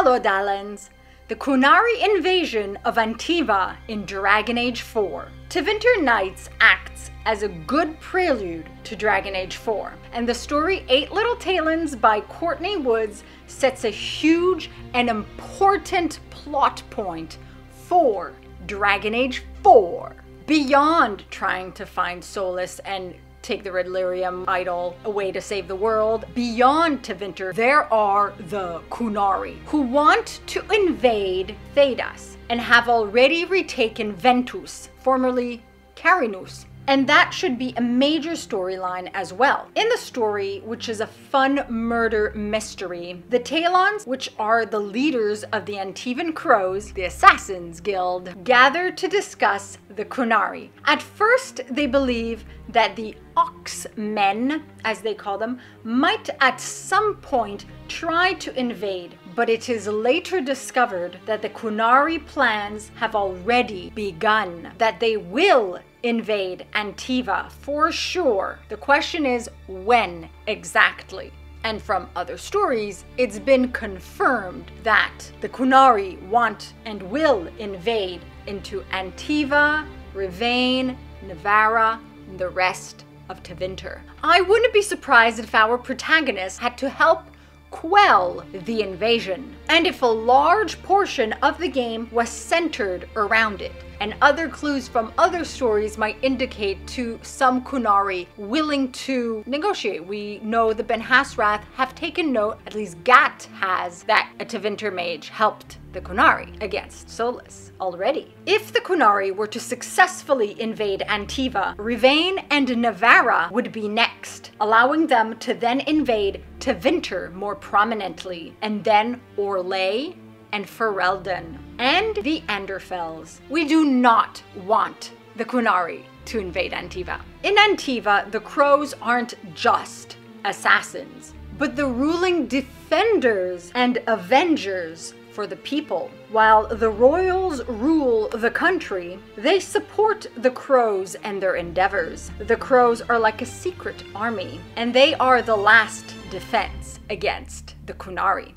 Hello Dalens! The Qunari invasion of Antiva in Dragon Age 4. Tevinter Nights acts as a good prelude to Dragon Age 4, and the story Eight Little Talons by Courtney Woods sets a huge and important plot point for Dragon Age 4. Beyond trying to find Solus and take the Red Lyrium idol away to save the world, beyond Tevinter, there are the Qunari, who want to invade Thedas and have already retaken Ventus, formerly Qarinus. And that should be a major storyline as well. In the story, which is a fun murder mystery, the Talons, which are the leaders of the Antivan Crows, the Assassins Guild, gather to discuss the Qunari. At first, they believe that the Oxmen, as they call them, might at some point try to invade, but it is later discovered that the Qunari plans have already begun, that they will invade Antiva for sure. The question is when exactly? And from other stories, it's been confirmed that the Qunari want and will invade into Antiva, Rivain, Nevarra, and the rest of Tevinter. I wouldn't be surprised if our protagonist had to help quell the invasion, and if a large portion of the game was centered around it. And other clues from other stories might indicate to some Qunari willing to negotiate. We know the Ben Hasrath have taken note, at least Gat has, that a Tevinter mage helped the Qunari against Solus already. If the Qunari were to successfully invade Antiva, Rivain and Nevarra would be next, allowing them to then invade Tevinter more prominently, and then Orlais and Ferelden, and the Anderfells. We do not want the Qunari to invade Antiva. In Antiva, the Crows aren't just assassins, but the ruling defenders and avengers for the people. While the royals rule the country, they support the Crows and their endeavors. The Crows are like a secret army, and they are the last defense against the Qunari.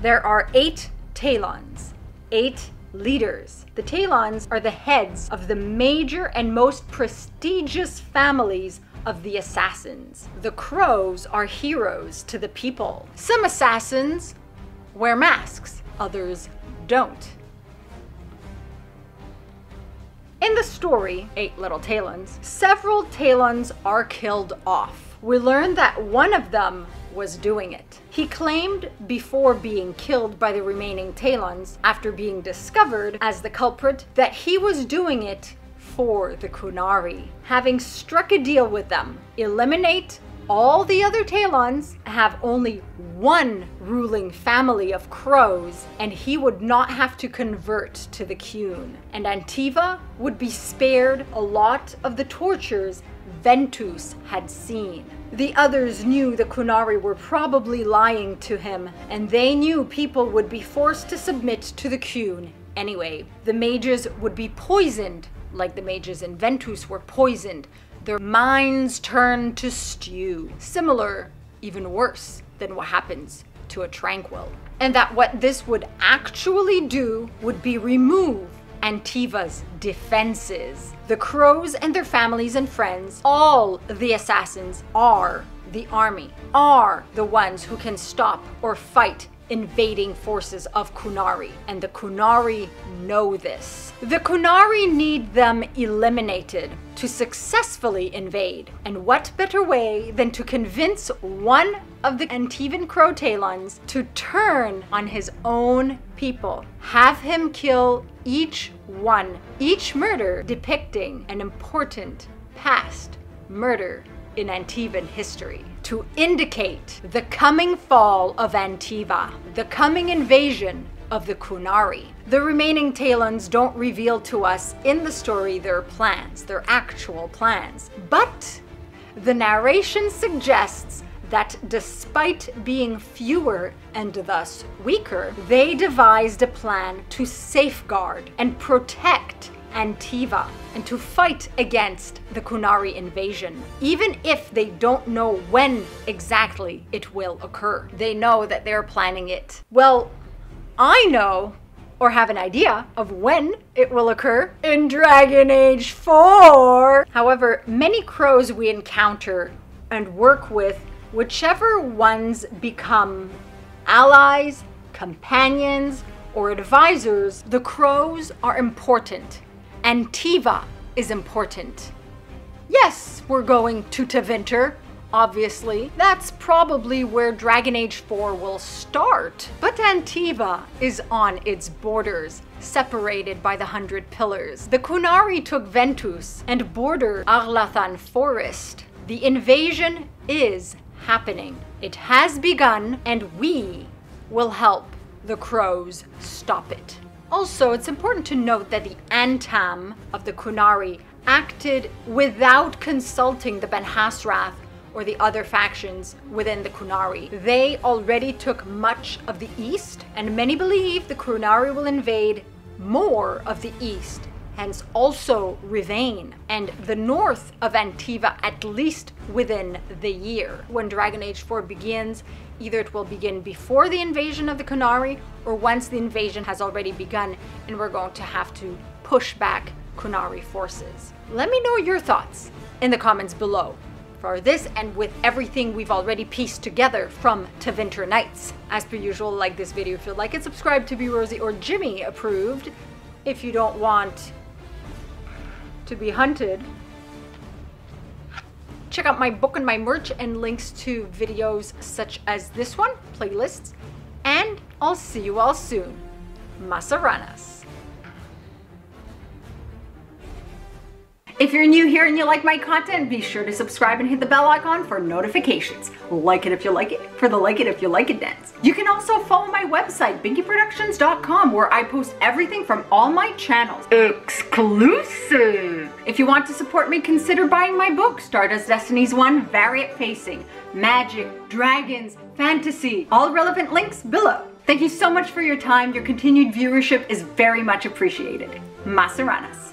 There are 8 Talons, 8 leaders. The Talons are the heads of the major and most prestigious families of the assassins. The Crows are heroes to the people. Some assassins wear masks, others don't. In the story, Eight Little Talons, several Talons are killed off. We learn that one of them was doing it. He claimed before being killed by the remaining Talons, after being discovered as the culprit, that he was doing it for the Qunari. Having struck a deal with them, eliminate all the other Talons, have only one ruling family of Crows, and he would not have to convert to the Qun. And Antiva would be spared a lot of the tortures Ventus had seen. The others knew the Qunari were probably lying to him, and they knew people would be forced to submit to the Qun anyway. The mages would be poisoned, like the mages in Ventus were poisoned. Their minds turned to stew. Similar, even worse, than what happens to a Tranquil. And that what this would actually do would be remove Antiva's defenses. The Crows and their families and friends, all the assassins, are the army, are the ones who can stop or fight invading forces of Qunari, and the Qunari know this. The Qunari need them eliminated to successfully invade, and what better way than to convince one of the Antivan Crow Talons to turn on his own people, have him kill each one, each murder depicting an important past murder in Antivan history, to indicate the coming fall of Antiva, the coming invasion of the Qunari. The remaining Talons don't reveal to us in the story their plans, their actual plans, but the narration suggests that despite being fewer and thus weaker, they devised a plan to safeguard and protect Antiva and to fight against the Qunari invasion, even if they don't know when exactly it will occur. They know that they're planning it, well, I know, or have an idea of when it will occur in Dragon Age 4. However, many crows we encounter and work with, whichever ones become allies, companions, or advisors, the crows are important. Antiva is important. Yes, we're going to Tevinter, obviously. That's probably where Dragon Age 4 will start. But Antiva is on its borders, separated by the 100 Pillars. The Qunari took Ventus and bordered Arlathan Forest. The invasion is happening. It has begun, and we will help the crows stop it. Also, it's important to note that the Antam of the Qunari acted without consulting the Ben Hasrath or the other factions within the Qunari. They already took much of the east, and many believe the Qunari will invade more of the east, hence also Rivain and the north of Antiva, at least within the year. When Dragon Age 4 begins, either it will begin before the invasion of the Qunari, or once the invasion has already begun and we're going to have to push back Qunari forces. Let me know your thoughts in the comments below for this and with everything we've already pieced together from Tevinter Nights. As per usual, like this video if you like it, subscribe to be Rosie or Jimmy approved if you don't want to be hunted. Check out my book and my merch and links to videos such as this one, playlists, and I'll see you all soon. Masaranas. If you're new here and you like my content, be sure to subscribe and hit the bell icon for notifications. Like it if you like it, for the like it if you like it dance. You can also follow my website, binkyproductions.com, where I post everything from all my channels. Exclusive! If you want to support me, consider buying my book, Stardust Destinies 1, Variant Facing, Magic, Dragons, Fantasy, all relevant links below. Thank you so much for your time. Your continued viewership is very much appreciated. Masaranas.